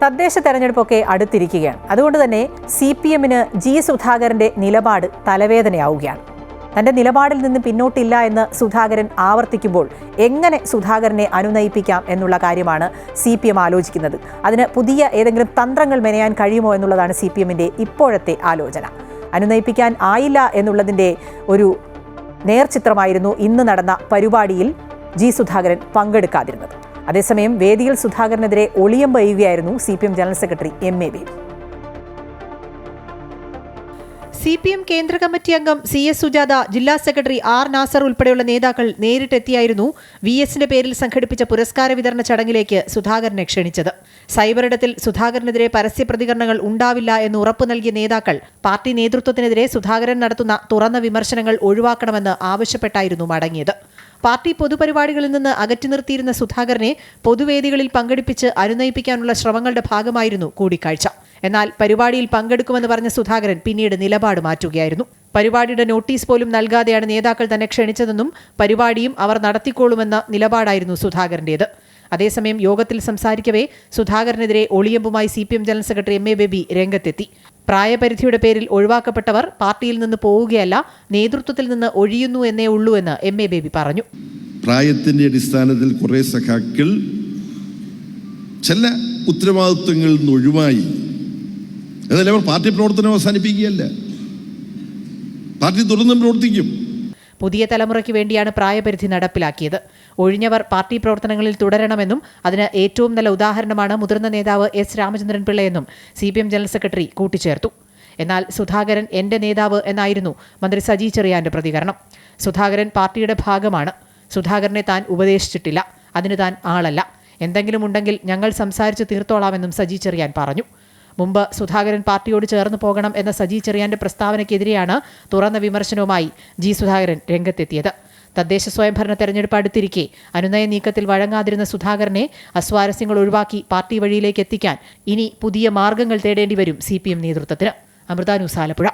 തദ്ദേശ തെരഞ്ഞെടുപ്പൊക്കെ അടുത്തിരിക്കുകയാണ്. അതുകൊണ്ട് തന്നെ CPM-ന് ജി സുധാകരന്റെ നിലപാട് തലവേദനയാവുകയാണ്. തന്റെ നിലപാടിൽ നിന്ന് പിന്നോട്ടില്ല എന്ന് സുധാകരൻ ആവർത്തിക്കുമ്പോൾ എങ്ങനെ സുധാകരനെ അനുനയിപ്പിക്കാം എന്നുള്ള കാര്യമാണ് CPM ആലോചിക്കുന്നത്. അതിന് പുതിയ ഏതെങ്കിലും തന്ത്രങ്ങൾ മെനയാൻ കഴിയുമോ എന്നുള്ളതാണ് CPM-ന്റെ ഇപ്പോഴത്തെ ആലോചന. അനുനയിപ്പിക്കാൻ ആയില്ല എന്നുള്ളതിൻ്റെ ഒരു നേർചിത്രമായിരുന്നു ഇന്ന് നടന്ന പരിപാടിയിൽ ജി സുധാകരൻ പങ്കെടുക്കാതിരുന്നത്. അതേസമയം വേദിയിൽ സുധാകരനെതിരെ ഒളിയമ്പ് എയ്യുകയായിരുന്നു CPM general secretary MA baby. CPM കേന്ദ്ര കമ്മിറ്റി അംഗം CS സുജാത, ജില്ലാ സെക്രട്ടറി R നാസർ ഉൾപ്പെടെയുള്ള നേതാക്കൾ നേരിട്ടെത്തിയായിരുന്നു VS-ന്റെ പേരിൽ സംഘടിപ്പിച്ച പുരസ്കാര വിതരണ ചടങ്ങിലേക്ക് സുധാകരനെ ക്ഷണിച്ചത്. സൈബറിടത്തിൽ സുധാകരനെതിരെ പരസ്യ പ്രതികരണങ്ങൾ ഉണ്ടാവില്ല എന്ന് ഉറപ്പു നൽകിയ നേതാക്കൾ പാർട്ടി നേതൃത്വത്തിനെതിരെ സുധാകരൻ നടത്തുന്ന തുറന്ന വിമർശനങ്ങൾ ഒഴിവാക്കണമെന്ന് ആവശ്യപ്പെട്ടായിരുന്നു മടങ്ങിയത്. പാർട്ടി പൊതുപരിപാടികളിൽ നിന്ന് അകറ്റി നിർത്തിയിരുന്ന സുധാകരനെ പൊതുവേദികളിൽ പങ്കെടുപ്പിച്ച് അനുനയിപ്പിക്കാനുള്ള ശ്രമങ്ങളുടെ ഭാഗമായിരുന്നു കൂടിക്കാഴ്ച. എന്നാൽ പരിപാടിയിൽ പങ്കെടുക്കുമെന്ന് പറഞ്ഞ സുധാകരൻ പിന്നീട് നിലപാട് മാറ്റുകയായിരുന്നു. പരിപാടിയുടെ നോട്ടീസ് പോലും നൽകാതെയാണ് നേതാക്കൾ തന്നെ ക്ഷണിച്ചതെന്നും പരിപാടിയും അവർ നടത്തിക്കോളുമെന്ന നിലപാടായിരുന്നു സുധാകരന്റേത്. അതേസമയം യോഗത്തിൽ സംസാരിക്കവേ സുധാകരനെതിരെ ഒളിയമ്പുമായി CPM general secretary MA baby രംഗത്തെത്തി. പ്രായപരിധിയുടെ പേരിൽ ഒഴിവാക്കപ്പെട്ടവർ പാർട്ടിയിൽ നിന്ന് പോവുകയല്ല, നേതൃത്വത്തിൽ നിന്ന് ഒഴിയുന്നു എന്നേ ഉള്ളൂ എന്ന് MA ബേബി പറഞ്ഞു. പ്രായത്തിന്റെ അടിസ്ഥാനത്തിൽ കുറെ സഖാക്കൾ ചില ഉത്തരവാദിത്വങ്ങളിൽ നിന്ന് ഒഴിവായി. എന്നാൽ അവർ പാർട്ടി പ്രവർത്തനം അവസാനിപ്പിക്കുകയല്ല, പാർട്ടി തുടർന്നും പ്രവർത്തിക്കും. പുതിയ തലമുറയ്ക്ക് വേണ്ടിയാണ് പ്രായപരിധി നടപ്പിലാക്കിയത്. ഒഴിഞ്ഞവർ പാർട്ടി പ്രവർത്തനങ്ങളിൽ തുടരണമെന്നും അതിന് ഏറ്റവും നല്ല ഉദാഹരണമാണ് മുതിർന്ന നേതാവ് S രാമചന്ദ്രൻ പിള്ളയെന്നും CPM ജനറൽ സെക്രട്ടറി കൂട്ടിച്ചേർത്തു. എന്നാൽ സുധാകരൻ എന്റെ നേതാവ് എന്നായിരുന്നു മന്ത്രി സജി ചെറിയാന്റെ പ്രതികരണം. സുധാകരൻ പാർട്ടിയുടെ ഭാഗമാണ്. സുധാകരനെ താൻ ഉപദേശിച്ചിട്ടില്ല, അതിന് താൻ ആളല്ല. എന്തെങ്കിലും ഉണ്ടെങ്കിൽ ഞങ്ങൾ സംസാരിച്ച് തീർത്തോളാമെന്നും സജി ചെറിയാൻ പറഞ്ഞു. മുമ്പ് സുധാകരൻ പാർട്ടിയോട് ചേർന്ന് പോകണം എന്ന സജി ചെറിയാന്റെ പ്രസ്താവനയ്ക്കെതിരെയാണ് തുറന്ന വിമർശനവുമായി ജി സുധാകരൻ രംഗത്തെത്തിയത്. തദ്ദേശ സ്വയംഭരണ തെരഞ്ഞെടുപ്പ് അടുത്തിരിക്കെ അനുനയ നീക്കത്തിൽ വഴങ്ങാതിരുന്ന സുധാകരനെ അസ്വാരസ്യങ്ങൾ ഒഴിവാക്കി പാർട്ടി വഴിയിലേക്ക് എത്തിക്കാൻ ഇനി പുതിയ മാർഗങ്ങൾ തേടേണ്ടി വരും CPM നേതൃത്വത്തിന്. അമൃത ന്യൂസ്, ആലപ്പുഴ.